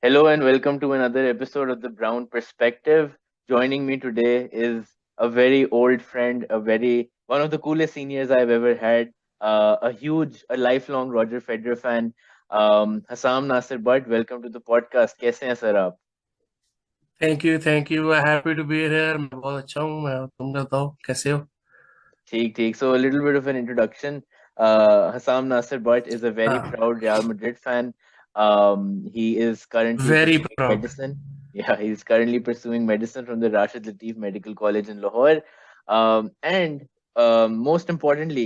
Hello and welcome to another episode of the Brown Perspective. Joining me today is a very old friend, one of the coolest seniors I've ever had, a lifelong Roger Federer fan, Hassam Nasir. But welcome to the podcast. कैसे हैं sir आप? Thank you happy to be here. मैं बहुत अच्छा हूँ। मैं तुम बताओ कैसे हो? ठीक ठीक. So a little bit of an introduction. Hassam Nasir Butt is a very हाँ, proud Real Madrid fan. He is currently very pursuing proud. medicine. Yeah, he's currently pursuing medicine from the Rashid Latif Medical College in Lahore. And most importantly,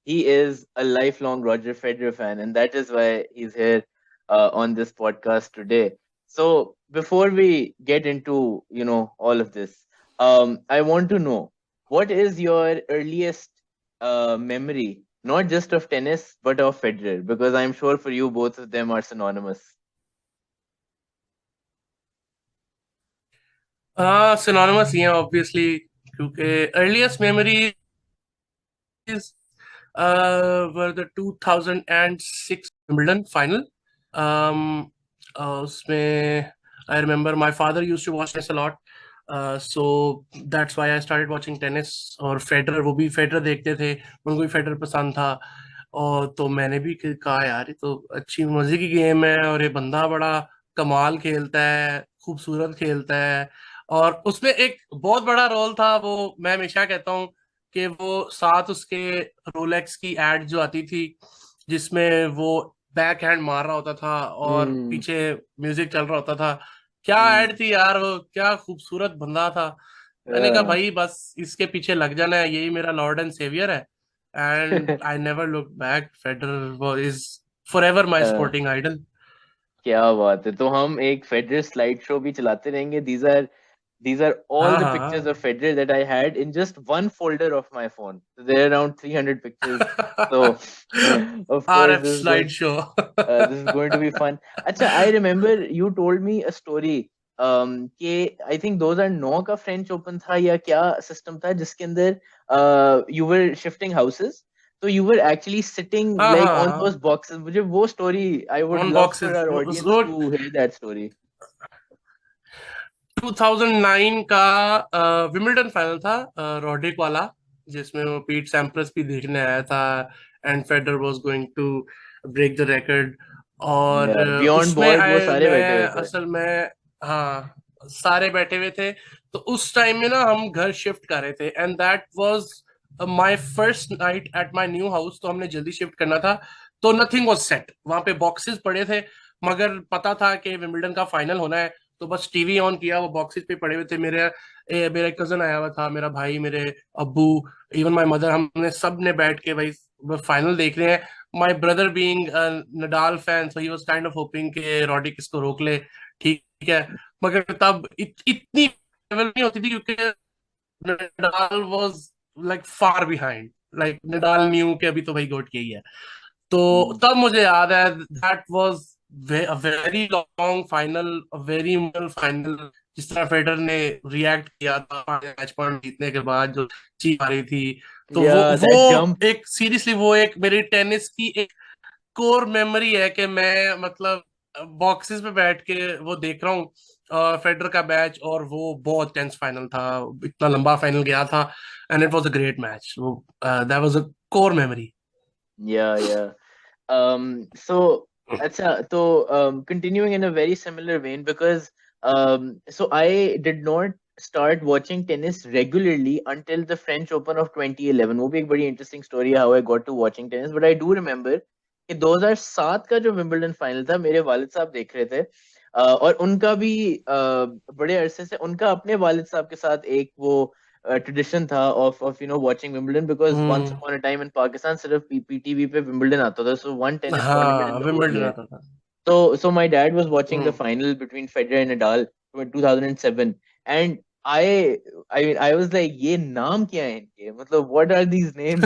he is a lifelong Roger Federer fan, and that is why he's here on this podcast today. So before we get into all of this, I want to know what is your earliest memory, not just of tennis, but of Federer? Because I'm sure for you, both of them are synonymous. हाँ, synonymous ही है obviously, क्योंकि earliest memories were the 2006 Wimbledon final. उसमें I remember my father used to watch tennis a lot, so that's why I started watching tennis. और Federer, वो भी Federer देखते थे, उनको भी फेडरर पसंद था। और तो मैंने भी कहा यार ये तो अच्छी मजे की गेम है, और ये बंदा बड़ा कमाल खेलता है, खूबसूरत खेलता है। और उसमें एक बहुत बड़ा रोल था, वो मैं हमेशा कहता हूँ कि वो साथ उसके रोलेक्स की एड जो आती थी, जिसमें वो बैक हैंड मार रहा होता था और Hmm. पीछे म्यूजिक चल रहा होता था। क्या Hmm. एड थी यार, वो क्या खूबसूरत बंदा था। मैंने कहा Yeah. भाई बस इसके पीछे लग जाना है, यही मेरा लॉर्ड एंड सेवियर है। And I never look back. Federer is forever my uh, sporting idol. क्या बात है, तो हम एक फेडरर स्लाइड शो भी चलाते रहेंगे. These are all हाँ the हाँ pictures of हाँ। Federer that I had in just one folder of my phone. So there are around 300 pictures. So of are course of slide show. this is going to be fun. Acha, I remember you told me a story. कि I think 2009 का French Open था या क्या system था जिसके अंदर you were shifting houses. So you were actually sitting हाँ like हाँ on हाँ, those boxes. मुझे वो story, I would on love for boxes our audience वो to hear that story. 2009 का विमिल्टन फाइनल था, रॉड्रिक वाला, जिसमें वो पीट सैम्प्रस भी देखने आया था and Federer was going to break the record. और Yeah, beyond उसमें board वो सारे बैठे मैं हुए थे. असल में, हाँ, सारे बैठे हुए थे। तो उस टाइम में ना हम घर शिफ्ट कर रहे थे, and that was my first night at my new house. तो हमने जल्दी शिफ्ट करना था, तो नथिंग वाज सेट, वहां पे बॉक्सेस पड़े थे, मगर पता था कि विंबलडन का फाइनल होना है। तो बस टीवी ऑन किया, वो बॉक्सेस पे पड़े हुए थे। मेरा कजन आया हुआ था, मेरा भाई, मेरे अब्बू, इवन माय मदर, हमने सब ने बैठ के भाई फाइनल देख रहे हैं। My brother being Nadal fan, so he was kind of hopping कि रॉडी किसको रोक ले। ठीक है, मगर तब इतनी लेवल नहीं होती थी, क्योंकि Nadal was like far behind. Like Nadal new के अभी तो भाई गोट के ही है। तो Hmm. तब मुझे याद है that was a very long final, a very emotional final. जिस तरह फेडरर ने रिएक्ट किया था मैच पॉइंट जीतने के बाद, जो चीख आ रही थी, तो वो Yeah, वो that jump. एक सीरियसली वो एक मेरी टेनिस की एक कोर मेमोरी है कि मैं मतलब बॉक्सेस पे बैठ के वो देख रहा हूँ फेडरर का मैच। और वो बहुत टेंस फाइनल था, इतना लंबा फाइनल गया था, and it was a great match. वो that was a core memory. Yeah, yeah. So, acha, so continuing in a very similar vein, because so I did not start watching tennis regularly until the French Open of 2011. वो भी एक बड़ी interesting story है how I got to watching tennis, but I do remember कि 2007 का जो Wimbledon final था, मेरे वालिद साहब देख रहे थे. और उनका भी बड़े अरसे से उनका अपने वालिद साहब के साथ एक वो ट्रेडिशन था of watching Wimbledon, because once hmm. upon a time in Pakistan सिर्फ पीटीवी पे Wimbledon आता था. So one tennis tournament in हाँ, the whole विंबलडन year. आता था। So my dad was watching the hmm. final between Federer and Nadal in 2007, and I was like, ये नाम क्या है इनके, मतलब what are these names?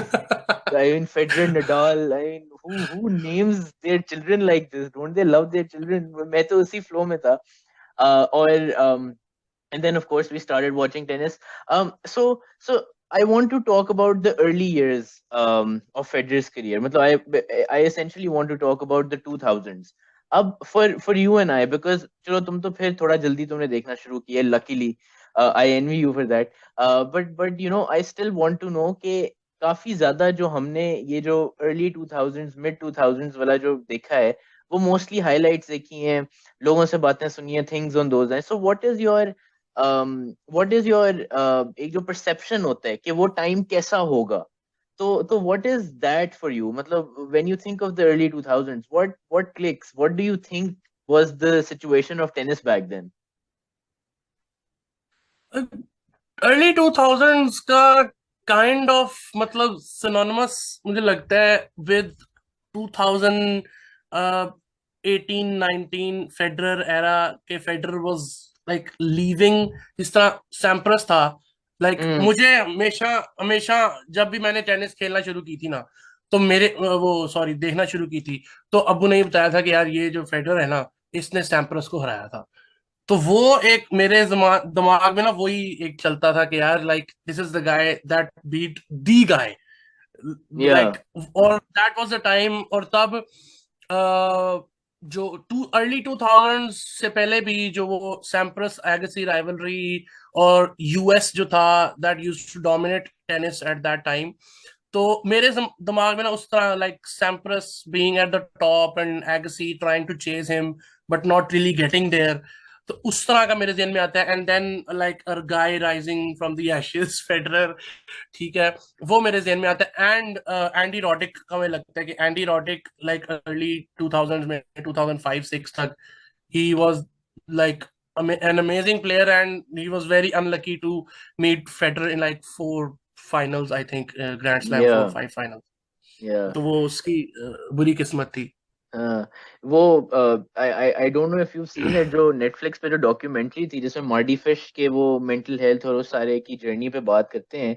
I mean, Federer, Nadal. I mean, who names their children like this? Don't they love their children? मैं तो उसी flow में था. और and then of course we started watching tennis. So I want to talk about the early years of Federer's career. मतलब I essentially want to talk about the 2000s. अब for you and I, because चलो तुम तो फिर थोड़ा जल्दी तुमने देखना शुरू किया, luckily I envy you for that. But you know I still want to know कि काफी ज्यादा जो हमने ये जो अर्ली 2000s मिड 2000s वाला जो देखा है, वो मोस्टली हाइलाइट्स देखी हैं, लोगों से बातें सुनी हैं, थिंग्स ऑन दोज हैं। सो व्हाट इज योर एक जो परसेप्शन होता है कि वो टाइम कैसा होगा, तो what is that for you? मतलब when you think of the early 2000s, what clicks? What do you think was the situation of tennis back then? Early 2000s का काइंड ऑफ मतलब सिनोनिमस मुझे लगता है with 2018 19 Federer era के। Federer was like leaving, जिस तरह सैम्प्रस था। Like Mm, मुझे हमेशा हमेशा जब भी मैंने टेनिस खेलना शुरू की थी ना, तो मेरे वो सॉरी देखना शुरू की थी, तो अब्बू ने ही बताया था कि यार ये जो फेडरर है ना, इसने सैम्प्रस को हराया था। तो वो एक मेरे दिमाग में ना वही एक चलता था कि यार like this is the guy that beat the guy, like. yeah. और दैट वाज द टाइम। और तब जो टू अर्ली 2000 से पहले भी जो वो सैम्प्रस एगसी राइवलरी और यूएस जो था, that used to dominate tennis at that time. तो मेरे दिमाग में ना उस तरह like Sampras being at the top and Agassi trying to chase him but not really getting there, तो उस तरह का मेरे जहन में आता है। And then like a guy rising from the ashes, Federer, ठीक है, वो मेरे जहन में आता है। एंड एंडी रॉडिक का मुझे लगता है कि एंडी रॉडिक लाइक अर्ली 2000 में 2005-6 तक ही was like an amazing player, and he was very unlucky to meet Federer in like four finals, I think, Grand Slam, four Yeah, five finals। yeah. तो वो उसकी बुरी किस्मत थी। हाँ, वो आई don't know if you seen that जो Netflix पे जो डॉक्यूमेंट्री थी जिसमें मार्डी फिश के वो मेंटल हेल्थ और उस सारे की जर्नी पे बात करते हैं,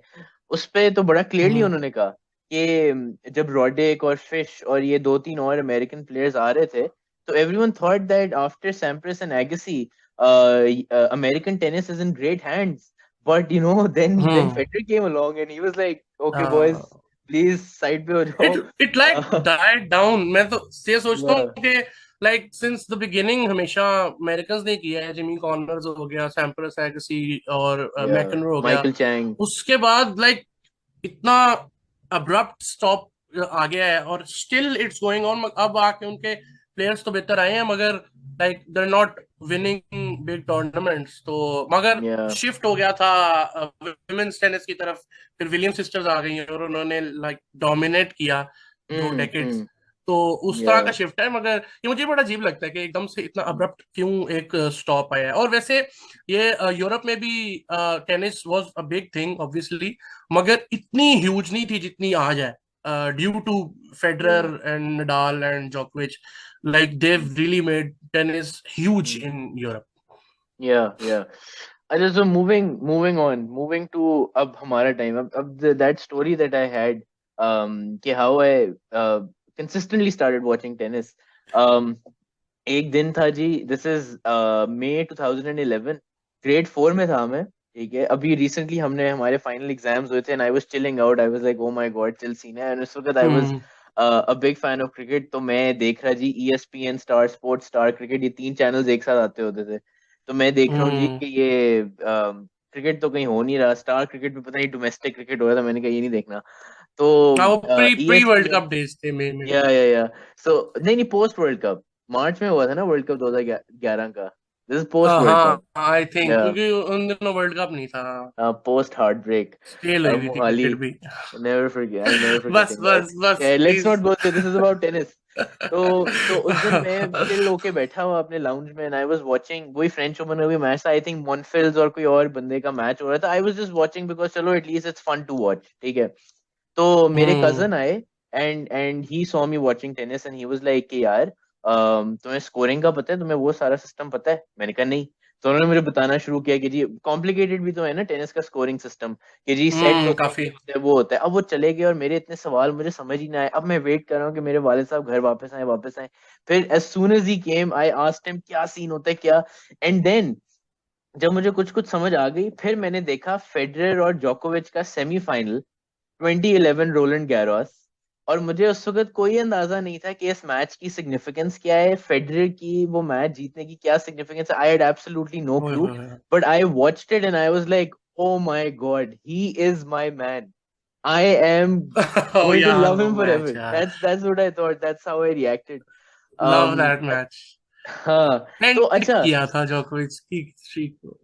उस पे तो बड़ा क्लियरली हम्म। उन्होंने कहा कि जब रॉडिक और फिश और ये दो तीन और अमेरिकन प्लेयर्स आ रहे थे, तो everyone thought that after Sampras and Agassi American tennis is in great hands, but you know then hmm. Federer came along and he was like okay boys, हाँ। प्लीज साइड पे हो इट जाओ। It like died down. मैं तो ये सोचता हूँ या कि लाइक सिंस द बिगिनिंग हमेशा अमेरिकन्स ने किया है, जिमी कॉर्नर्स हो गया, सैम्प्रस एगसी और या मैकनरो हो गया। Michael Chang. उसके बाद लाइक इतना अब्रप्ट स्टॉप आ गया है, और स्टिल इट्स गोइंग ऑन। अब आके उनके प्लेयर्स तो बेहतर आए हैं, मगर like they are not winning big tournaments. तो मगर या शिफ्ट हो गया था वुमेन्स टेनिस की तरफ। फिर विलियम्स सिस्टर्स आ गई हैं और उन्होंने लाइक डोमिनेट किया दो डेकेड्स। हम्म। तो उस या तरह का शिफ्ट है। मगर ये मुझे बड़ा अजीब लगता है कि एकदम से इतना अब्रप्ट क्यों एक स्टॉप आया है। और वैसे ये यूरोप में भी tennis was a big thing obviously, मगर इतनी ह्यूज नहीं थी जितनी आज है, ड्यू टू फेडरर या एंड नडाल एंड जोकोविच। Like they really made tennis huge in Europe. Yeah अच्छा, so moving on, moving to अब हमारा टाइम, अब that story that I had, कि how I consistently started watching tennis. एक दिन था जी, दिस इज मई 2011, ग्रेड 4 में था मैं, ठीक है। अभी रिसेंटली हमने हमारे फाइनल एग्जाम्स हुए थे and I was chilling out, I was like oh my god chill scene है, एंड उस वक्त I was hmm. A big fan of cricket. तो मैं देख रहा जी ESPN, Star Sports, Star Cricket, ये तीन चैनल्स एक साथ आते होते थे। तो मैं देख रहा हूँ जी हम्म। कि ये क्रिकेट तो कहीं हो नहीं रहा, स्टार क्रिकेट में पता नहीं डोमेस्टिक क्रिकेट हो रहा था, मैंने कहा ये नहीं देखना। तो हाँ, वो pre pre world ESPN, cup days थे मई में। या सो नहीं नहीं, पोस्ट वर्ल्ड कप, मार्च में हुआ था ना वर्ल्ड कप 2011 का, दिस इज पोस्ट वर्ल्ड हाँ, कप। आई थिंक या क्योंकि उन दिनों वर्ल्ड कप नहीं था। पोस्ट हार्ट ब्रेक, स्टेल हुई हुई थी मोहाली, क्रिकेट भी। नेवर फॉरगेट, आई नेवर बस फॉरगेटिंग दैट। बस बस let's please. Not go there, this is about tennis. तो उस दिन मैं चिल होके बैठा हुआ अपने लाउंज में एंड आई वाज वाचिंग वही फ्रेंच ओपन में भी मैच था, आई थिंक मॉनफिल्स और कोई और बंदे का मैच हो रहा था, I was just watching because चलो at least it's fun to watch, ठीक है। तो मेरे हम्म। कजन आए and he saw me watching tennis and he was like कि यार तुम्हें स्कोरिंग का पता है, तुम्हें वो सारा सिस्टम पता है? मैंने कहा नहीं। तो उन्होंने मुझे बताना शुरू किया कि जी कॉम्प्लिकेटेड भी तो है ना टेनिस का स्कोरिंग सिस्टम, कि जी सेट्स होते हैं, ये काफी। होता है वो होता है। अब वो चले गए और मेरे इतने सवाल मुझे समझ ही ना आए। अब मैं वेट कर रहा हूँ कि मेरे वालिद साहब घर वापस आए, वापस आए। फिर as soon as he came I asked him क्या सीन होता है क्या। एंड देन जब मुझे कुछ कुछ समझ आ गई, फिर मैंने देखा फेडरर और जोकोविच का सेमीफाइनल 2011 रोलैंड गैरोस, और मुझे उस वक्त कोई अंदाजा नहीं था कि इस मैच की सिग्निफिकेंस क्या है, फेडरर की वो मैच जीतने की क्या सिग्निफिकेंस है। आई हैड एब्सोल्युटली नो ओए क्लू, होए होए। But I watched it and I was like, oh my god, he is my man, I am oh going to यार love वो him forever. मैच यार, That's what I thought. That's how I reacted. Love that match. हाँ। तो and अच्छा, किया था जोकोविच की स्ट्रीक को।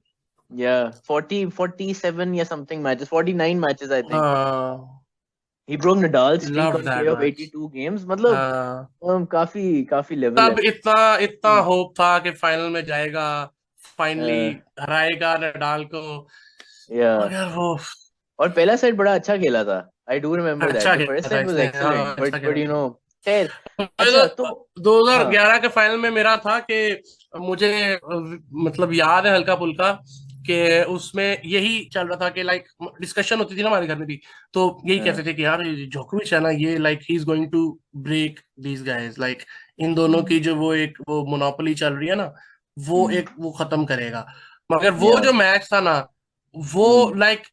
yeah, 47 या something matches, 49 matches I think. हाँ, He broke Nadal's streak love on play that of match. 82 games. मतलब हाँ, काफी काफी लेवल है। तब इतना इतना हम्म, होप था कि फाइनल में जाएगा, फाइनली uh, हराएगा नडाल को, yeah. मगर वो और पहला सेट बड़ा अच्छा खेला था। I do remember that. अच्छा The first खेला था set was इसने, हाँ excellent, अच्छा but खेला you था। know, खैर। मुझे अच्छा तो तो हाँ 2011 के फाइनल में मेरा था कि मुझे मतलब याद है हल्का फुल्का कि उसमें यही चल रहा था कि लाइक डिस्कशन होती थी ना हमारे घर में भी, तो यही कहते हाँ, थे कि यार जोकोविच है ना ये, like he is going to break these guys, like इन दोनों हम्म, की जो वो एक वो मोनोपोली चल रही है ना, वो हम्म, एक वो खत्म करेगा। मगर वो yeah, जो मैच था ना, वो hmm, like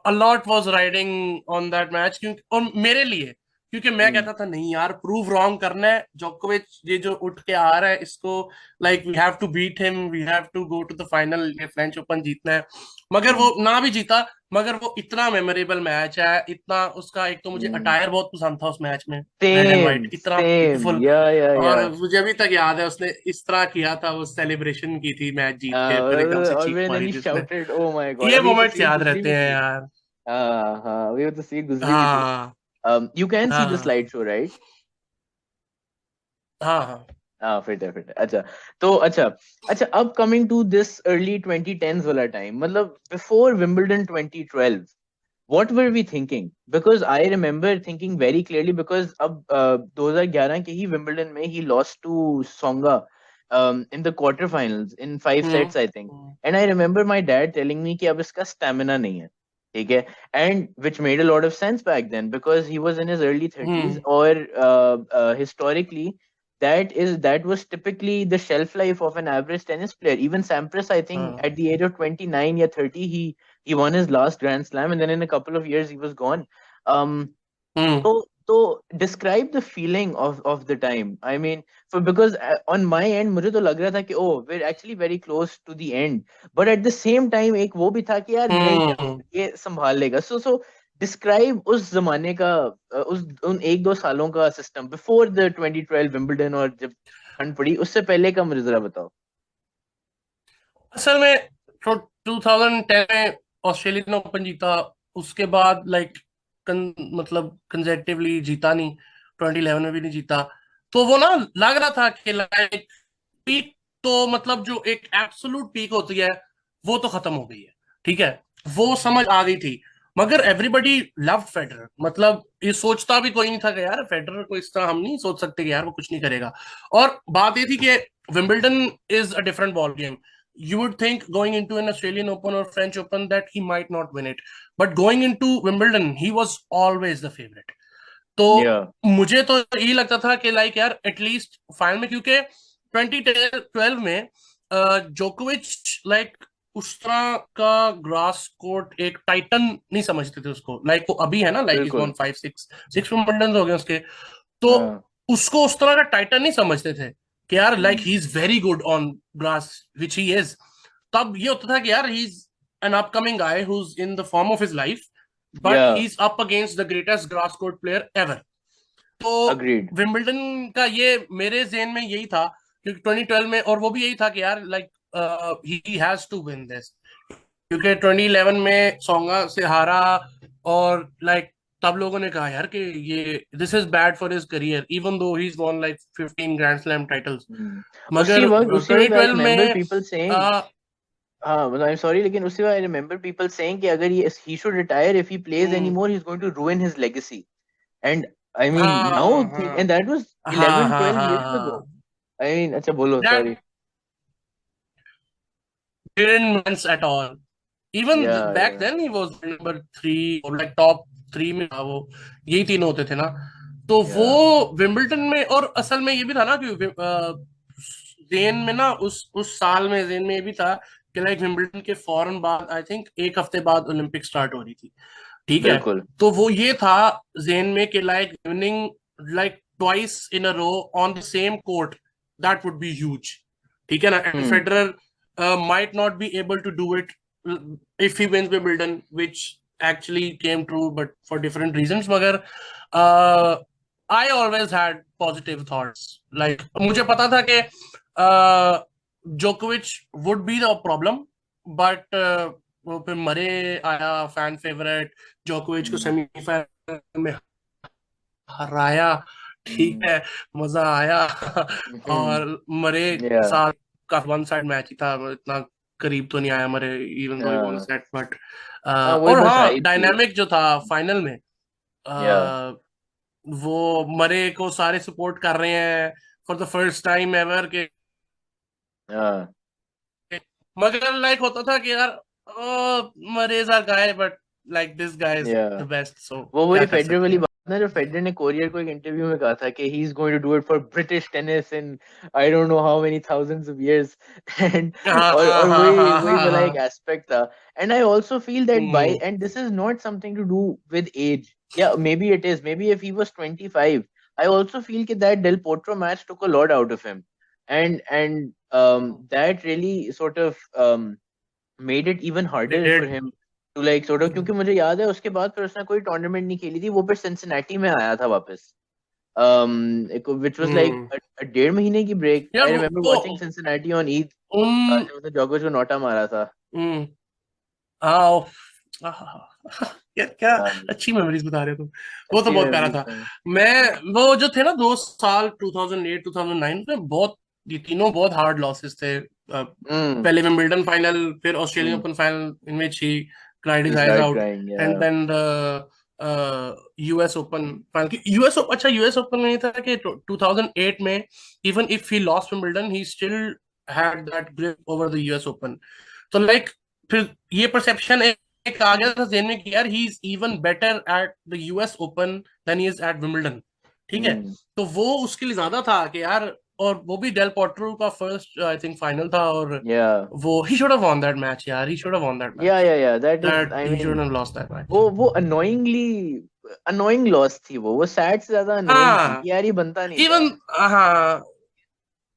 a lot was riding on that match, क्योंकि और मेरे लिए, क्योंकि मैं हम्म, कहता था नहीं यार प्रूव रॉन्ग करना है, जोकोविच ये जो उठ के आ रहा है इसको, like we have to beat him, we have to go to the final, ये फ्रेंच ओपन जीतना है। मगर वो हम्म, ना भी जीता, मगर वो इतना मेमोरेबल मैच है, इतना उसका, एक तो मुझे हम्म। अटायर बहुत पसंद था उस मैच में, रेड एंड सेम व्हाइट इतना सेम, ब्यूटीफुल। या और मुझे अभी तक याद है उसने इस तरह किया था, वो सेलिब्रेशन की थी मैच जीत के, फिर एकदम से और चीख then मारी he थी उसने। shouted, oh my god, ये अभी ये मोमेंट्स तस्वीर याद गुजरी भी रहते हैं थी। यार। हाँ हाँ, अभी वो तस्वीर गुजरी भी थी। हाँ You can see the हाँ slide show, right? हाँ हाँ। हाँ, फिट है फिट है। अच्छा तो अच्छा, अच्छा अब coming to this early 2010s वाला टाइम, मतलब before Wimbledon 2012, what were we thinking? Because I remember thinking very clearly, because अब 2011 के ही विंबलडन में he lost to Songa in the quarterfinals in 5 sets I think. Hmm And I remember my dad telling me कि अब इसका stamina नहीं है, ठीक है, and which made a lot of sense back then because he was in his early 30s, hmm or historically that was typically the shelf life of an average tennis player. Even Sampras, I think, हाँ at the age of 29 or 30, he won his last Grand Slam, and then in a couple of years he was gone. Um, hmm so describe the feeling of the time. I mean, for because on my end मुझे तो लग रहा था कि oh, we're actually very close to the end, but at the same time एक वो भी था कि यार नहीं यार हम्म। ये संभाल लेगा. So describe उस जमाने का, उस उन एक दो सालों का सिस्टम before the 2012 विंबलडन, और जब ठंड पड़ी उससे पहले का मुझे जरा बताओ. असल में तो 2010 में ऑस्ट्रेलियन ओपन जीता, उसके बाद लाइक मतलब कंसेक्टिवली जीता नहीं, 2011 में भी नहीं जीता। तो वो ना लग रहा था कि लाइक पीक, तो मतलब जो एक एब्सोलूट पीक होती है वो तो खत्म हो गई है, ठीक है, वो समझ आ गई थी। मगर एवरीबडी लव फेडरर, मतलब ये सोचता भी कोई नहीं था कि यार फेडरर को इस तरह हम नहीं सोच सकते कि यार वो कुछ नहीं करेगा। और बात ये थी कि Wimbledon is a different ball game. You would think going into an Australian Open or French Open that he might not win it, but going into Wimbledon he was always the favorite. तो Yeah, मुझे तो यही लगता था कि like यार at least final में, क्योंकि 2012 में जोकोविच लाइक उस तरह का ग्रास कोर्ट एक टाइटन नहीं समझते थे उसको, लाइक वो अभी है ना, लाइक इज वन बिल्कुल. 5 6 विंबलडन हो गए उसके। तो हाँ. उसको उस तरह का टाइटन नहीं समझते थे कि यार like hmm, he is very good on grass, which he is. तब ये होता था कि यार he is an upcoming guy who is in the form of his life, but he yeah, is up against the greatest grass court player ever. तो agreed. Wimbledon का ये मेरे जेन में यही था, क्योंकि 2012 में, और वो भी यही था कि यार like he has to win this, क्योंकि 2011 में सोंगा से हारा, और लाइक तब लोगों ने कहा यार कि ये this is bad for his career, even though he is won like 15 grand slam titles. मगर उसी वक्त आई 2012 रिमेम्बर में पीपल सेइंग, आ, हाँ मतलब आई एम सॉरी, लेकिन उसी वक्त आई रिमेम्बर पीपल सेइंग कि अगर ये he should retire if he plays any hmm, more, he is going to ruin his legacy. And I mean now हाँ think, हाँ and that was हाँ 11 हाँ 12 हाँ years ago. हाँ, I mean, अच्छा बोलो, that sorry. didn't miss at all. Even Yeah, back yeah, then he was number 3 और like top 3 में था वो, यही तीनों होते थे ना। तो वो yeah. विंबलटन में, और असल में ये भी था ना कि जेन में ना उस साल में जेन में ये भी था कि लाइक विंबलटन के फौरन बाद, आई थिंक एक हफ्ते बाद ओलंपिक स्टार्ट हो रही थी। ठीक है। बिल्कुल। तो वो ये था जेन में कि like winning like twice in a row on the same court, that would be huge. ठीक है ना, and hmm Federer might not be able to do it if he wins Wimbledon, which actually came true but for different reasons. मगर I always had positive thoughts, like मुझे पता था कि जोकोविच would be the problem, but वो फिर मरे आया फैन फेवरेट, जोकोविच को हम्म सेमीफाइनल में हराया। ठीक हम्म है, मजा आया। और मरे या साथ का वन साइड मैच ही था, इतना करीब तो नहीं आया मरे, इवन दो ही वन हाँ सेट, बट हाँ, वही और बस हाँ हाइप थी। डायनामिक जो था फाइनल में, या वो मरे को सारे सपोर्ट कर रहे हैं for the first time ever के। हाँ मगर लाइक होता था कि यार Murray is our guy, but like this guy is yeah the best, so वो क्या वही कर फेडरर सकते वाली हैं। बात ना, जो फेडरर ने कोरियर को एक इंटरव्यू में कहा था कि he is going to do it for British tennis in I don't know how many thousands of years and हाँ और हाँ वही हाँ वही हाँ वाला एक हाँ। एस्पेक्ट था। And I also feel that by hmm. And this is not something to do with age, yeah maybe it is, maybe if he was 25 I also feel that Del Potro match took a lot out of him, and that really sort of made it even harder for Did. him to like sort of, क्योंकि मुझे याद है उसके बाद फिर उसने कोई tournament नहीं खेली थी, वो फिर सिंसिनेटी में आया था वापस, which was like hmm. a 1.5 महीने की ब्रेक. यार I remember watching Cincinnati on Eid, उन जब उसने जोकोविच को नोटा मारा था. हम्म, हाँ क्या क्या हाँ, अच्छी मेमोरीज बता रहे हो तुम। वो तो अच्छी बहुत प्यारा मेमोरीज था। हैं. मैं वो जो थे ना 2 साल 2008 2009 में, बहुत ये तीनों बहुत हार्ड लॉसेस थे। हम्म पहले विंबलडन फाइनल, फिर Australian hmm open final in which he cried he his eyes started out, crying, and yeah. Then US Open final. US अच्छा यूएस ओपन में ये था कि 2008 में even if he lost Wimbledon he still had that grip over the US Open. तो like फिर ये perception एक आ गया था जेन में कि यार he is even better at the US Open than he is at Wimbledon. ठीक है, हम्म तो वो उसके लिए ज्यादा था कि यार, और वो भी डेल पोट्रो का फर्स्ट आई थिंक फाइनल था, और yeah वो he should have won that match यार, he should have won that yeah match, yeah yeah, that is, that I he mean, should have lost that match. वो annoying loss थी, वो sad से ज्यादा annoying थी हाँ कि यार ये बनता नहीं था. इवन, हाँ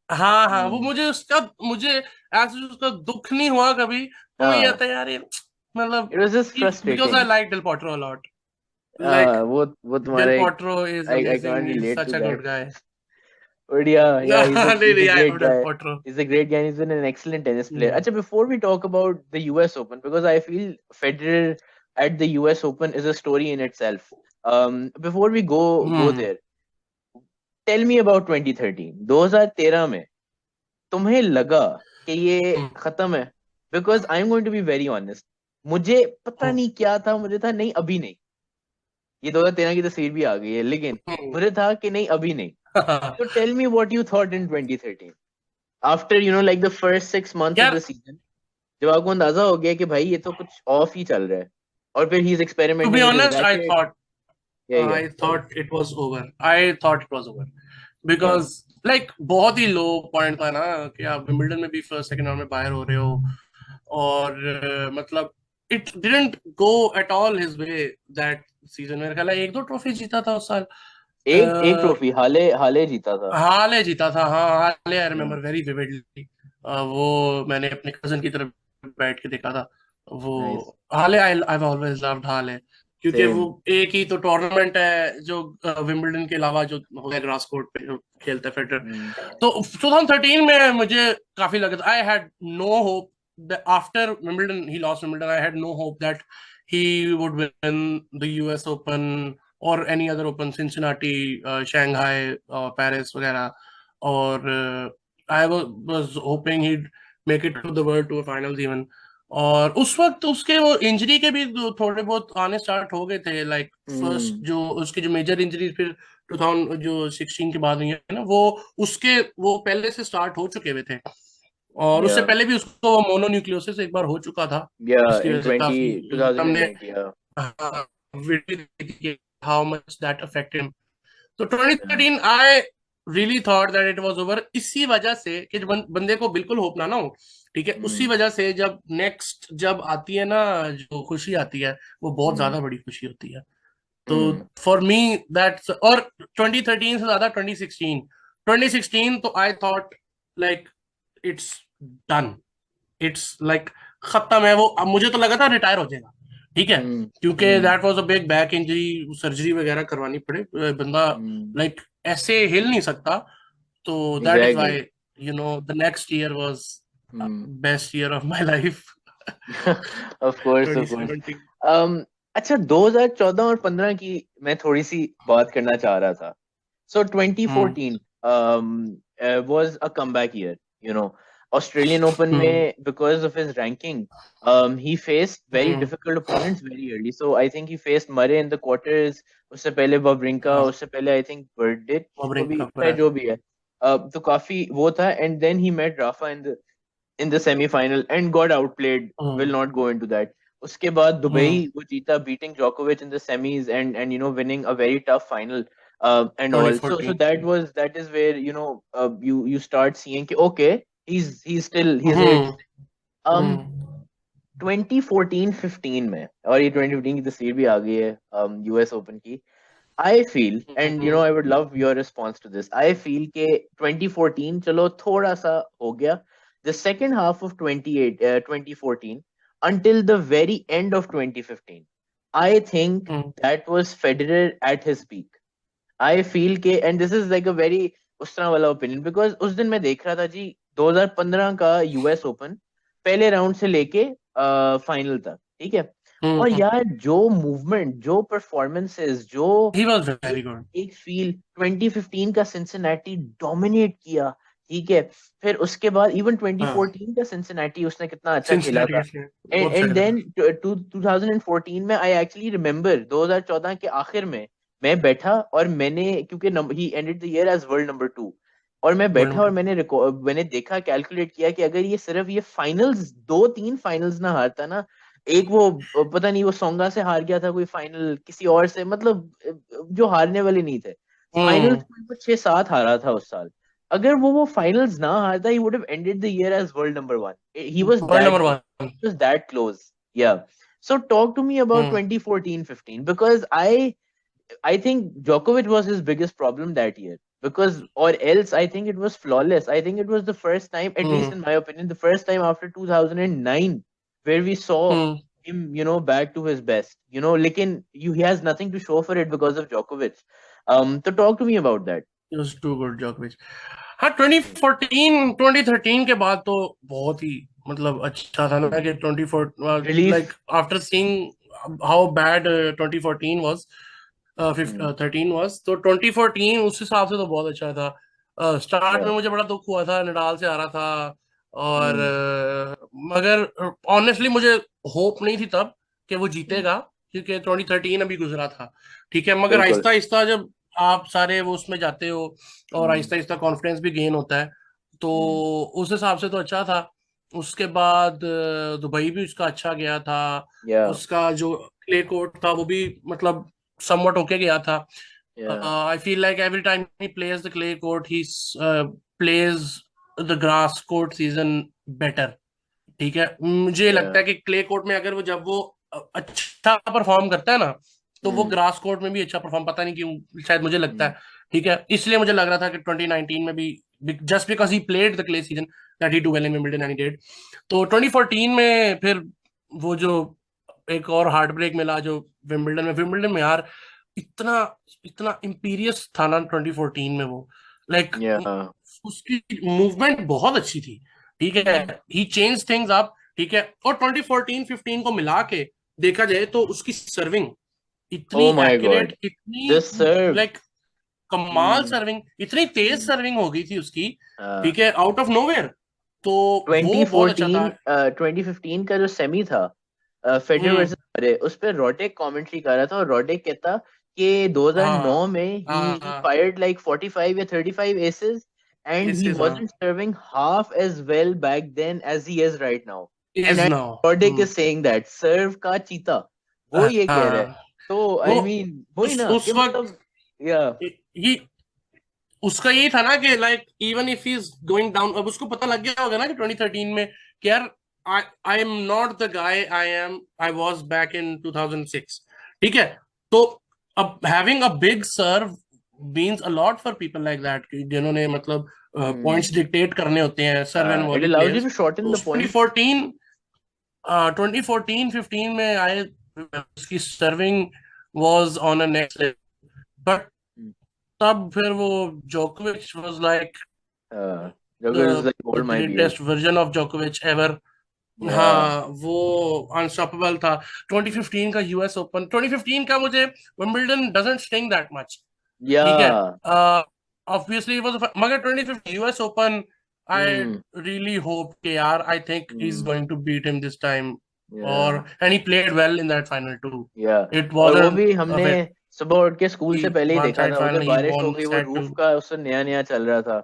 हाँ हाँ, वो हम्म मुझे उसका, मुझे ऐसे उसका दुख नहीं हुआ कभी। वो ये हाँ, आता है यार ये, मतलब it was just because I frustrating. Like Del Potro a lot, like वो डेल तुम्हारा एक, Potro is I amazing, can't he is relate such to a that. Good guy. But yeah, नहीं he's a नहीं, I great love Del guy. Potro. He's a great guy. He's been an excellent tennis player. Acha, before we talk about the US Open, because I feel Federer at the US Open is a story in itself. Before we go hmm. there, tell me about 2013. 2013 में तुम्हें लगा कि ये हम्म। खत्म है? Because I'm going to be very honest. मुझे पता नहीं क्या था, मुझे था नहीं अभी नहीं. ये 2013 की तस्वीर भी आ गई है, लेकिन मुझे था कि नहीं अभी नहीं. So tell me what you thought in 2013. After like the first 6 months of यार the season, जब आपको अंदाजा हो गया कि भाई ये तो कुछ ऑफ ही चल रहा है, और फिर he is to be experimenting with his honest racket. Yeah yeah I thought it was over, I thought it was over, yeah because like बहुत ही लो पॉइंट था ना कि आप विंबलडन में भी फर्स्ट सेकंड राउंड में बाहर हो रहे हो, और मतलब it didn't go at all his way that season. मेरे ख्याल है एक दो ट्रॉफी जीता था उस साल। एक ट्रॉफी हाले हाले जीता था. हाले जीता था, हाँ हाले, आई या रिमेम्बर वेरी विविडली। वो मैंने अपने कजन की तरफ बैठ के देखा था वो। नाइस. हाले, आई आई ऑलवेज लव्ड हाले, क्योंकि वो सेम. एक ही तो टूर्नामेंट है जो विंबलडन के अलावा जो होता है ग्रास कोर्ट पे जो खेलता है फेडरर। तो 2013 में मुझे काफी लगा था, I had no hope after Wimbledon he lost Wimbledon, I had no hope that he would win the US Open or any other open, Cincinnati, Shanghai, Paris वगैरह, और was hoping he'd make it to the World Tour Finals even। और उस वक्त उसके वो injury के भी थोड़े बहुत आने स्टार्ट हो गए थे, लाइक फर्स्ट जो उसके जो मेजर इंजरी फिर 2016 के बाद हुई है ना, वो उसके वो पहले से स्टार्ट हो चुके हुए थे, और उससे या पहले भी उसको वो मोनोन्यूक्लियोसिस एक बार हो चुका था, या जिसकी इन वजह से 20 काफी हमने 2020. या वीडियो देखी how much that affected him. तो 2013 आई really thought that it was over, इसी वजह से कि जब बंदे को बिल्कुल होप ना हो, ठीक है, उसी हम्म वजह से जब नेक्स्ट जब आती है ना, जो खुशी आती है वो बहुत हम्म ज्यादा बड़ी खुशी होती है। तो हम्म फॉर मी दैट्स, और 2013 से ज्यादा 2016, 2016 तो I thought like it's done, it's like खत्म है वो। अब मुझे तो लगा था रिटायर हो जाएगा, ठीक है, हम्म क्योंकि हम्म that was a big back injury, surgery वगैरह करवानी पड़े, बंदा लाइक ऐसे हिल नहीं सकता। तो that is exactly. Why you know the next year was hmm best year of my life. Of course of course. 2017। अच्छा 2014 और 15 की मैं थोड़ी सी बात करना चाह रहा था। So hmm 2014 was a comeback year. You know, Australian Open हम्म में because of his ranking, he faced very hmm difficult opponents very early. So I think he faced Murray in the quarters. उससे पहले Wawrinka, हाँ, उससे पहले I think Burdett को वॉवरिंग भी, का चाहे है। जो भी है। तो काफी वो था, and then he met Rafa in the semi-final and got outplayed. Will hmm not go into that. उसके बाद हम्म दुबई वो जीता, beating Djokovic in the semis and you know winning a very tough final and all. So 2014। that is where you know you start seeing कि okay, he's still he's here to hmm stay. Um हम्म 2014-15 में, और ये 2015 की तस्वीर भी आ गई है US open की। I feel, and you know, hmm I would love your response to this. I feel कि 2014 चलो थोड़ा सा हो गया. The second half of 2014 until the very end of 2015, I think hmm that was Federer at his peak. I feel के, and this is like a very उस तरह वाला ओपिनियन, बिकॉज उस दिन मैं देख रहा था जी 2015 का यूएस ओपन, पहले राउंड से लेके फाइनल तक, ठीक है। और हम्म यार जो मूवमेंट, जो परफॉर्मेंसेस, जो ही वाज एक वेरी गुड। एक फील 2015 का सिंसिनैटी डोमिनेट किया, ठीक है। फिर उसके बाद इवन हाँ, 2014 का सिंसिनैटी उसने कितना अच्छा खेला सिंसिनाटी था। इसने एंड बहुत अच्छा एंड खेला था। देन 2014 में आई एक्चुअली रिमेम्बर 2014 के आखिर में मैं बैठा और मैंने, क्योंकि he ended the year as world number 2, और मैं वर्ल्ड बैठा और नंबर मैंने देखा, कैलकुलेट किया कि अगर ये सिर्फ ये फाइनल्स, दो तीन फाइनल्स ना हारता ना, एक वो पता नहीं वो सोंगा से हार गया था कोई फाइनल किसी और से, मतलब जो हारने वाले नहीं थे फाइनल्स, हम्म को 6-7 हारा था उस साल। अगर वो फाइनल्स ना हारता, he would have ended the year as world number 1. He was world that number good, 1। he was that close. Yeah. So talk to me about hmm 2014-15, because I think Djokovic was his biggest problem that year. Because, or else, I think it was flawless. I think it was the first time, at least hmm in my opinion, the first time after 2009 where we saw hmm him, you know, back to his best. You know, he has nothing to show for it because of Djokovic. So talk to me about that. He was too good जोकोविच। हाँ, 2014 2013 के बाद तो बहुत ही मतलब अच्छा था ना, Hmm. कि 24 like Relief. After seeing how bad 2014 was, Hmm. 13 was, तो 2014 उस हिसाब से तो बहुत अच्छा था। Start Yeah. में मुझे बड़ा दुख हुआ था, नडाल से आ रहा था, और Hmm. मगर ऑनेस्टली मुझे होप नहीं थी तब कि वो Hmm. जीतेगा, क्योंकि 2013 अभी गुजरा था, ठीक है, मगर बिल्कुल. आहिस्ता आहिस्ता जब आप सारे वो उसमें जाते हो और Hmm. आहिस्ता आहिस्ता कॉन्फिडेंस भी गेन होता है, तो Hmm. उस हिसाब से तो अच्छा था। उसके बाद दुबई भी उसका अच्छा गया था, Yeah. उसका जो क्ले कोर्ट था वो भी मतलब समवट होके गया था। Yeah. I feel like every time he plays the clay court he plays the grass court season better, ठीक है। मुझे लगता Yeah. है कि क्ले कोर्ट में अगर वो जब वो अच्छा परफॉर्म करता है ना, तो वो Hmm. ग्रास कोर्ट में भी अच्छा परफॉर्म, पता नहीं क्यों, शायद मुझे लगता Hmm. है, ठीक है, इसलिए मुझे लग रहा था कि 2019 में भी, just because he played the clay season, that he do well in Wimbledon and he did. तो 2014 में फिर वो जो एक और हार्ट ब्रेक मिला जो विंबलडन में यार, इतना इतना इम्पीरियस था ना 2014 में वो, लाइक Yeah. उसकी मूवमेंट बहुत अच्छी थी, ठीक है, Hmm. ही चेंज थिंग्स अप, ठीक है। और 2014-15 को मिला के देखा जाए तो उसकी सर्विंग इतनी Oh my God. एक्यूरेट, इतनी This serve. लाइक कमाल Hmm. सर्विंग, इतनी तेज Hmm. सर्विंग हो गई थी उसकी, Uh, ठीक है, आउट ऑफ नोवेयर, तो वो बहुत अच्छा था। 2014 2015 का जो सेमी था, फेडरर हम्म वर्सेस मरे, उस पे रोडेक कमेंट्री कर रहा था, और रोडेक कहता कि हाँ 2009 में ही हाँ, फायर्ड लाइक 45 या 35 एसेस, एंड he एसेस, हाँ, wasn't serving half as well back then as he is right now. Is And now, Roddick is saying that serve का चीता, वो ये कह रहा है। हाँ, तो वो आई मीन वही ना कि उस वक्त मतलब, या ये उसका यही था ना कि like even if he is going down, अब उसको पता लग गया होगा ना कि 2013 में कि यार I am not the guy I was back in 2006, ठीक है। तो अब having a big serve means a lot for people like that, जिन्होंने मतलब पॉइंट्स डिक्टेट करने होते हैं, serve and it volley allows you players. To shorten तो द उस पॉइंट्स. 2014 15 में आए, उसकी serving was on a next level. But तब फिर वो जोकोविच was like Joker is like the gold my beer. Greatest version of जोकोविच एवर। Yeah. हाँ, वो अनस्टॉपेबल था। 2015 का यूएस ओपन, 2015 का मुझे Wimbledon doesn't sting that much, ठीक है। Yeah. ऑब्वियसली वाज, मगर 2015 US Open I Hmm. Really hope कि यार I think he is Hmm. Going to beat him this time. और Yeah. And he played well in that final too. Yeah. It और वो wasn't भी अ हमने very सुबह उठ के स्कूल से पहले ही वन देखा साइड था. उधर फाइनल, ही बारिश हो वॉन गई, वो सेट रूफ टू। का उससे नया नया चल रहा था.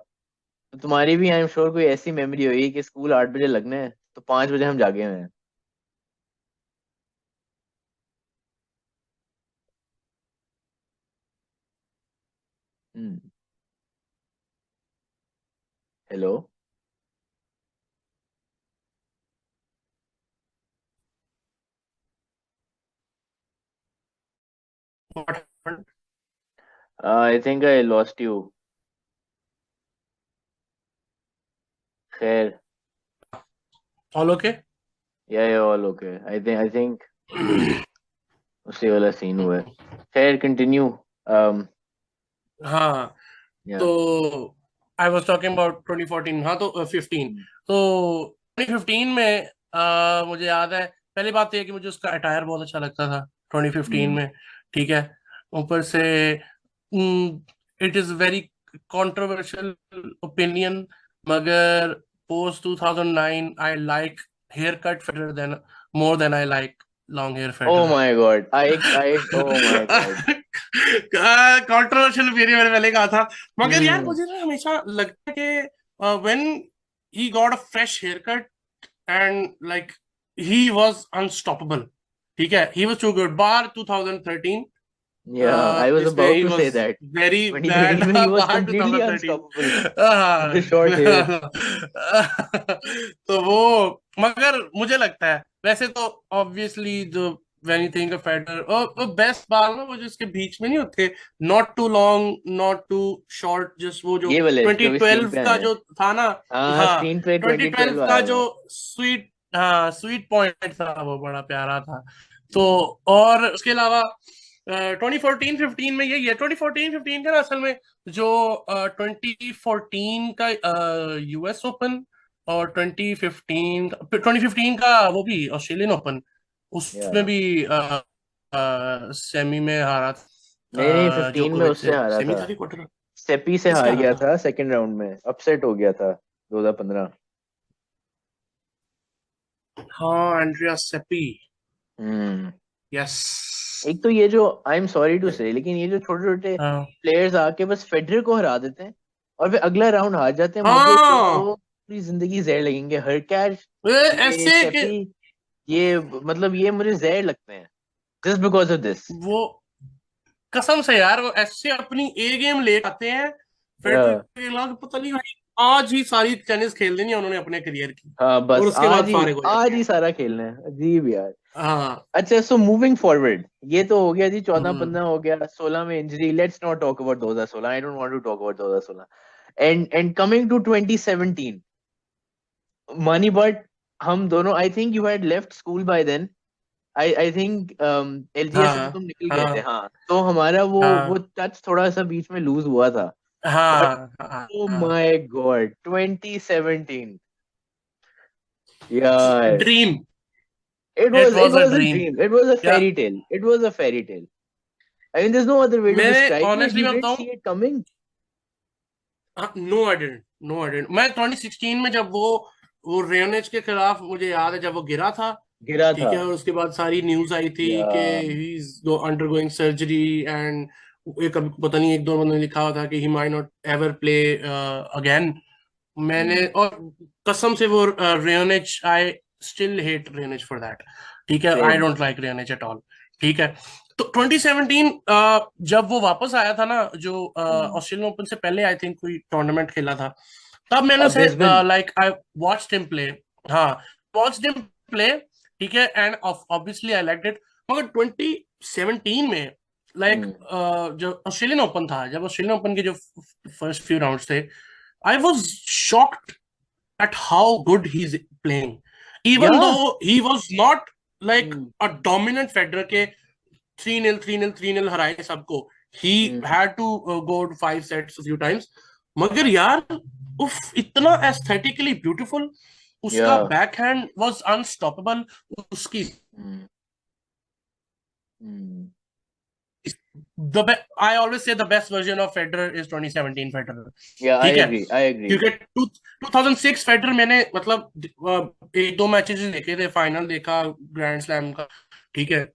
तो तुम्हारी भी आई एम श्योर कोई ऐसी मेमोरी होगी कि स्कूल 8 बजे लगने हैं तो 5 बजे हम जागे हुए हैं. Hello. I think I lost you. खैर. All okay. Yeah all okay. I think उसी वाला सीन हुआ है. खैर कंटिन्यू. um हाँ, या. तो आई वॉज टॉकिंग अबाउट 2014, हाँ तो 15। तो 2015 में मुझे याद है, पहली बात तो ये कि मुझे उसका अटायर बहुत अच्छा लगता था 2015 में, ठीक है। ऊपर से it is very controversial opinion, मगर post 2009 I like haircut Federer then more than I like long hair oh Federer. My god. I oh my god. Controversial opinion मैंने पहले कहा था, मगर यार हम्म. मुझे ना हमेशा लगता है कि when he got a fresh haircut and like he was unstoppable, ठीक है। ही वाज टू गुड बार 2013, या. आई वाज जिसमें अबाउट ही टू वाज से दैट. वेरी बैड 2013 में he was bar completely 2013। unstoppable with हाँ। the short hair. तो वो, मगर मुझे लगता है वैसे तो ऑब्वियसली जो when you think of Federer, और बेस्ट बाल ना वो जो इसके बीच में नहीं होते, not too long not too short, just वो जो ये वाले जो भी स्क्रीन 2012 पे आए का हैं. जो था ना। हाँ हाँ, स्क्रीन पे 2012 2012 आया का हुआ जो है. स्वीट, हाँ स्वीट पॉइंट था वो बड़ा प्यारा था। तो और उसके अलावा 2014 15 में यही है, 2014 15 का ना असल में जो 2014 का यूएस ओपन और 2015 का वो भी ऑस्ट्रेलियन ओपन, उसमें या. भी सेमी में हारा नहीं नहीं था 15 में जोकोविच उससे से। हारा सेमी था. था कि क्वार्टर था? सेपी से किससे हार हारा गया था? था सेकंड राउंड में. अपसेट हो गया था 2015. हाँ, एंड्रिया सेपी। हम्म. यस। एक तो ये जो आई एम सॉरी टू से, लेकिन ये जो छोटे छोटे हाँ प्लेयर्स आके बस फेडरर को हरा देते हैं और फिर अगला राउंड हार जाते हैं, मुझे हाँ, तो पूरी जिंदगी जहर लगेंगे. हर कैच, ये ऐसे कि सेपी, ये मतलब ये मुझे जहर लगते हैं जस्ट बिकॉज ऑफ दिस. वो, कसम से यार वो ऐसे अपनी ए गेम ले आते हैं फेडरर के खिलाफ, पता नहीं भाई आज ही सारी टेनिस खेल देनी है उन्होंने अपने करियर की, हाँ और बस उसके बाद फारिग हो जाते आज ही हैं। सारा खेलना है. अजीब यार. हाँ। अच्छा सो मूविंग फॉरवर्ड, ये तो हो गया जी. 14 हम्म। 15 हो गया. 16 में injury. Let's not talk about 2016. I don't want to talk about 2016. And coming to 2017, money but हम दोनों, I think you had left school by then. I think LGS से तो हाँ तुम निकल गए थे. हाँ हाँ तो हमारा वो हाँ टच थोड़ा सा बीच में लूज हुआ था. बट हाँ हाँ ओ हाँ। माय गॉड 2017 यार. Dream. It it was it was a was a dream. dream. It was a क्या, fairy tale. It was a fairy tale. I mean, there's no other way to मैंने describe it. Honestly You मैं didn't बताऊं, see it coming. No I didn't, no I didn't. मैं 2016 में जब वो रेयोनेच के खिलाफ, मुझे याद है जब वो गिरा था, गिरा ठीक था. है, और उसके बाद सारी न्यूज आई थी या. कि he is undergoing surgery and एक, पता नहीं एक दो बंदों ने लिखा हुआ था कि he might not ever play again. मैंने, हम्म. और कसम से वो Raonic, I still hate Raonic for that, ठीक है। I Same. Don't like Raonic at all, ठीक है। तो 2017 जब वो वापस आया था ना, जो हम्म। ऑस्ट्रेलियन ओपन से पहले आई थिंक कोई टूर्नामेंट खेला था, तब मैंने उसे Brisbane. Like I watched him play. हाँ, वॉच्ड हिम प्ले, ठीक है, and obviously I liked it. मगर 2017 में लाइक हम्म। जो ऑस्ट्रेलियन ओपन था, जब ऑस्ट्रेलियन ओपन के जो फर्स्ट फ्यू राउंड्स थे, I was shocked at how good he's playing, या। even though he was not like hmm. a dominant Federer के 3-0 3-0 3-0 हराए सबको। He hmm. had to go to 5 sets a few times। मगर यार, उफ, इतना aesthetically beautiful, या। उसका बैकहैंड वाज अनस्टॉपेबल। उसकी हम्म। हम्म। I always say the best version of Federer is 2017 Federer। या, ठीक आई है, एग्री, आई एग्री। क्योंकि 2006 फेडरर मैंने मतलब एक दो मैचेस देखे थे, फाइनल देखा ग्रैंड स्लैम का, ठीक है।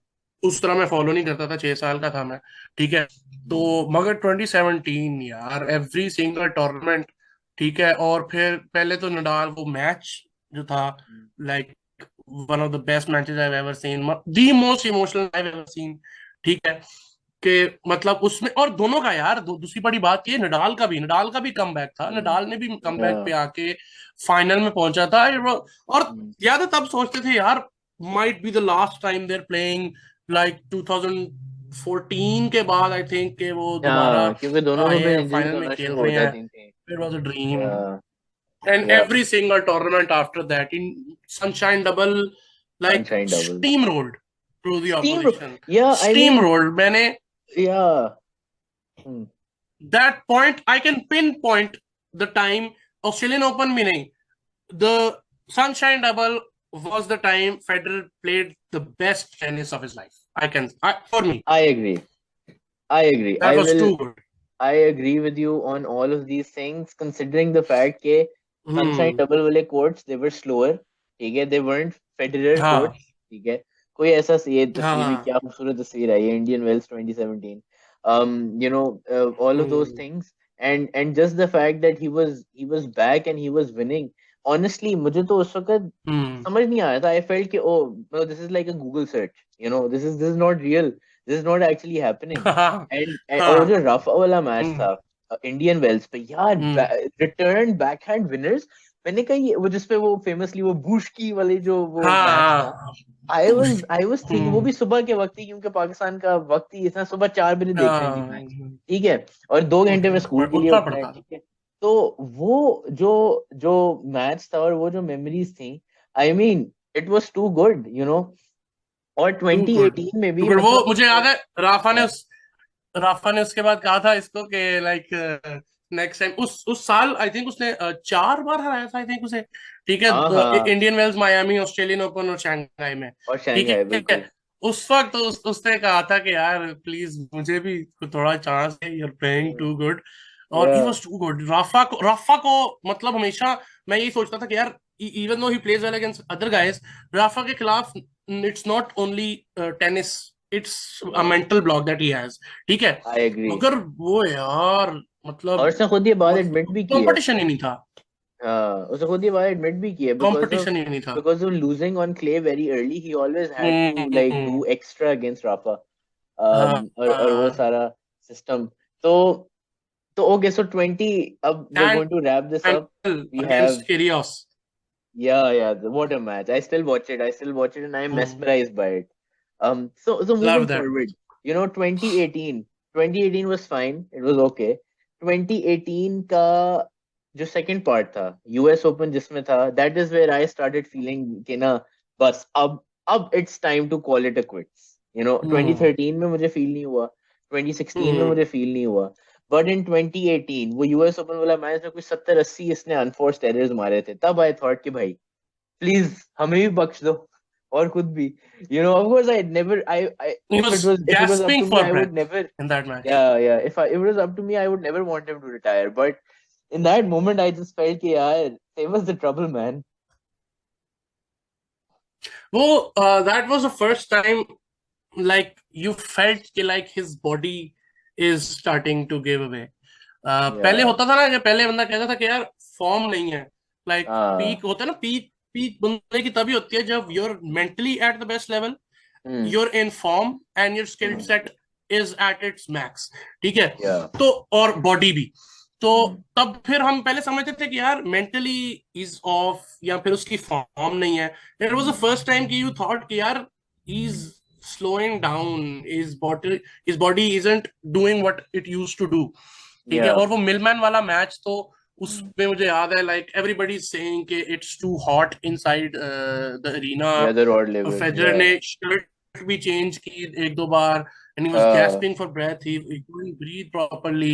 उस तरह मैं फॉलो नहीं करता था, 6 साल का था मैं, ठीक है। तो मगर 2017 यार, एवरी सिंगल टूर्नामेंट, ठीक है। और फिर पहले तो नडाल वो मैच जो था, like one of the best matches I ever seen, the most emotional I ever seen, ठीक है। कि मतलब उसमें, और दोनों का यार, दूसरी बड़ी बात ये, नडाल का भी कमबैक था, नडाल ने भी या। कमबैक पे आके फाइनल में पहुंचा था। और याद है तब सोचते थे यार, might be the last time there playing, like 2014 के बाद आई थिंक के वो दोबारा हाँ, क्योंकि दोनों को आए फिर हैं, इंजरीज फाइनल में होना खेल शुरू हो रहे हैं। जाती थी। It was a dream. या। And या। every single tournament after that in Sunshine Double, like sunshine double. steamrolled through the steam. opposition. या, आई मीन। Steamrolled. मैंने या। that point I can pinpoint the time Australian Open में नहीं, the Sunshine Double was the time Federer played the best tennis of his life. For me, I agree, I agree, that I was will. too good. I agree with you on all of these things, considering the fact that Sunshine Hmm. Double वाले courts they were slower, ठीक है, they weren't Federer हाँ courts, ठीक है। कोई ऐसा ये तस्वीर भी, हाँ। क्या खूबसूरत तस्वीर आई है Indian Wells 2017, you know, all of those Hmm. things, and just the fact that he was back and he was winning, honestly मुझे तो उस वक्त Hmm. समझ नहीं आया था। I felt कि oh no, this is like a Google search, you know, this is not real, this is not actually happening। हाँ एंड और वो जो हाँ। रफा वाला मैच Hmm. था इंडियन वेल्स पे यार, Hmm. रिटर्न बैकहैंड विनर्स, मैंने कहा वो जिसपे वो फेमसली वो बुश की वाली जो वो मैच था। हाँ। आई वाज थिंक वो Hmm. भी सुबह के वक्त ही, क्योंकि पाकिस्तान का वक्त ही इतना, सुबह 4 बजे देखने थी हाँ, मैच, ठीक है। और 2 घंटे में स्कूल के लिए उठना उठना है, पड़ता था। ठीक है। तो वो जो जो मैच था और वो जो मेमोरीज थी, I mean it was too good, you know. और टू गुड, 2018 में टू भी गुड। वो मतलब मुझे याद है, राफा ने हाँ। उस राफा ने उसके बाद कहा था इसको कि लाइक नेक्स्ट टाइम, उस साल आई थिंक उसने 4 बार हराया था आई थिंक उसे, ठीक है। हाँ। हाँ। Indian Wells, Miami, Australian Open और शंघाई में, और ठीक शंघाई है। बिल्कुल। उस वक्त उसने कहा था कि यार प्लीज मुझे भी थोड़ा चांस है, यूर प्लेइंग टू गुड। और yeah. He was too good. Rafa को मतलब हमेशा मैं यही सोचता था कि यार, even though he plays well against other guys, Rafa के खिलाफ it's not only tennis, it's a mental block that he has, ठीक है। I agree. मगर वो यार, और मतलब उसने खुद ये बात एडमिट भी की है। कंपटीशन ही नहीं था। हाँ, उसने खुद ये बात एडमिट भी की है, कंपटीशन ही नहीं था। Because of losing on clay very early, he always had to like hmm. Do extra against Rafa. हाँ और वो हाँ। सारा सिस्टम। तो ओके, सो 20, अब we are and going to wrap this up. Final we have, against Kyrgios. yeah, what a match. I still watch it and I'm mesmerized by it. So moving love that forward, you know, 2018 was fine. It was okay. 2018 का जो second part था, US Open जिसमें था, that is where I started feeling कि ना, बस अब it's time to call it a quits. You know, match. 2013 में मुझे feel नहीं हुआ, 2016 में मुझे feel नहीं हुआ, बट इन 2018 वो यूएस ओपन वाला मैच में कुछ 70-80 इसने अनफोर्स्ड एरर्स मारे थे, तब आई थॉट कि भाई प्लीज हमें भी बख्श दो, और खुद भी, you know, of course I never I He if it was was if it was up gasping to me for I would breath never, in that match. yeah, if it was up to me I would never want him to retire, but in that moment I just felt कि यार save us the trouble, man. Well, that was the first time like you felt कि like his body is starting to give away. पहले Yeah. होता था ना कि पहले बंदा कहता था कि यार फॉर्म नहीं है, लाइक हाँ। पीक होता है ना, पीक पीक बंदे की तभी होती है जब you're mentally at the best level Hmm. you're in form and your skill Hmm. set is at its max, ठीक है, Yeah. तो और बॉडी भी, तो Hmm. तब फिर हम पहले समझते थे कि यार मेंटली इज ऑफ या फिर उसकी फॉर्म नहीं है. It was the Hmm. First time कि यू थॉट कि यार is slowing down, his body isn't doing what it used to do, ठीक है. Yeah. और वो मिलमैन वाला मैच तो Hmm. उसमें मुझे याद है लाइक एवरीबडी सेइंग कि it's too hot inside the arena. Yeah, the rod level. Federer Yeah. ने शर्ट भी चेंज की एक दो बार and he was Uh, gasping for breath. He couldn't breathe properly.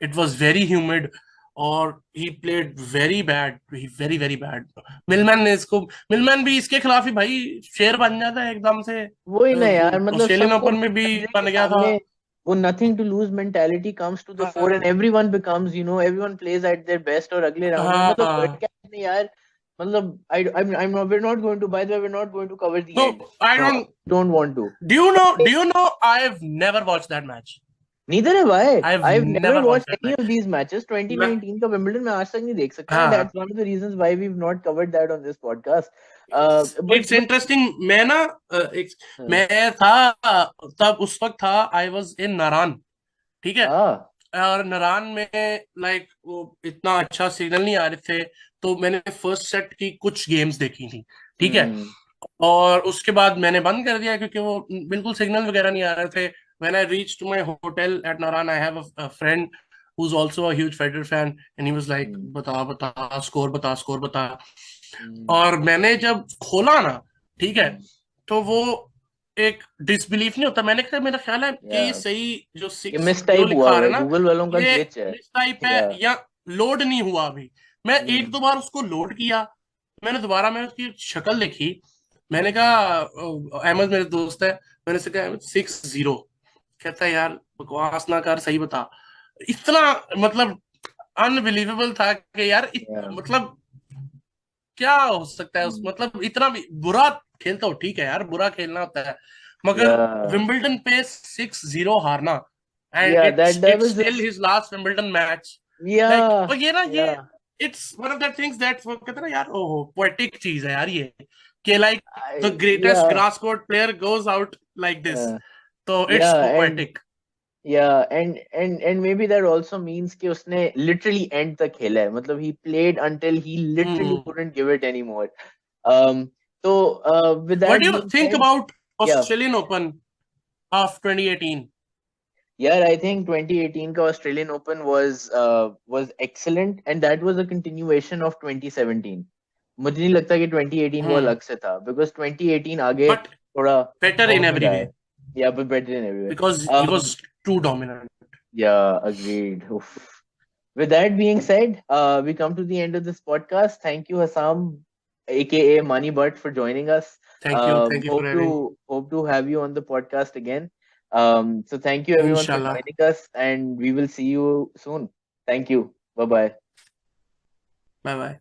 It was very humid और he played very bad. He very bad. Milman भी इसके खिलाफ ही भाई शेर बन जाता है एकदम से. वही ना यार, मतलब ऑस्ट्रेलियन सबको ओपन में भी जज के बन गया था. सामने वो nothing to lose mentality comes to the four and हाँ everyone becomes, everyone plays at their best, और अगले राउंड में मतलब हाँ. पॉडकास्ट में यार, मतलब I'm not, we're not going to, by the way, we're not going to cover the No, end. I No, don't. I don't want to. Do you know? I've never watched that match. Neither have I. I've I've never never watched watched that any match. of these matches. मैं 2019 का Wimbledon मैं आज तक नहीं देख सका, and हाँ. that's one of the reasons why we've not covered that on this podcast. It's But interesting. मैं ना मैं था तब उस वक्त था आई वाज इन नारान, ठीक है. ah, और नारान में लाइक वो इतना अच्छा सिग्नल नहीं आ रहे थे, तो मैंने फर्स्ट सेट की कुछ गेम्स देखी थी, ठीक है. hmm, और उसके बाद मैंने बंद कर दिया क्योंकि वो बिल्कुल सिग्नल वगैरह नहीं आ रहे थे. When I reach to my hotel at Narayan, I have a friend who is also a huge Federer fan and he was like hmm, बता बता स्कोर बता स्कोर बता. hmm, और मैंने जब खोला ना, ठीक है, hmm. तो वो एक डिसबिलीफ नहीं होता. मैंने कहा मेरा ख्याल है कि ये Yeah. सही जो ये सिक्स मिस जो टाइप हुआ लिखा आ हुआ रहा है, है ना, गूगल वालों का ये ग्लिच है. मिस टाइप है या या लोड नहीं हुआ अभी. मैं एक हम्म, दो बार उसको लोड किया, मैंने दोबारा मैं उसकी शक्ल देखी. मैंने कहा अहमद मेरे दोस्त है, मैंने से कहा 6-0. कहता है यार बकवास ना कर, सही बता. इतना मतलब अनबिलीवेबल था कि यार या मतलब क्या हो सकता है उस, हम्म, मतलब इतना भी बुरा खेलता हो, ठीक है यार बुरा खेलना होता है, मगर या विंबलडन पे 6-0 हारना एंड या that it's was still just his last Wimbledon match. या लाइक और ये ना या ये it's one of the things that वो कहते हैं ना यार, ओहो पोएटिक चीज है यार ये, कि लाइक द या greatest grass court player goes out like this, तो या इट्स एंड पोएटिक. या and may be that also means कि उसने लिटरली एंड तक खेला है, मतलब he played until he literally what couldn't give it any more. um so with do that you being think said, about yeah. Australian open of 2018? Yeah, I think 2018 का Australian Open was excellent, and that was a continuation of 2017. मुझे नहीं लगता कि 2018 वो हम्म. अलग से था, because 2018 आगे बट थोड़ा बेटर इन bounce एवरी रहा वे है. Yeah, but better in every way. because he was too dominant. Yeah, agreed. Oof. With that being said, we come to the end of this podcast. Thank you, Hassam, aka Money Butt, for joining us. Thank you for having. Hope to have you on the podcast again. So thank you everyone for Inshallah. joining us, and we will see you soon. Thank you. Bye bye. Bye bye.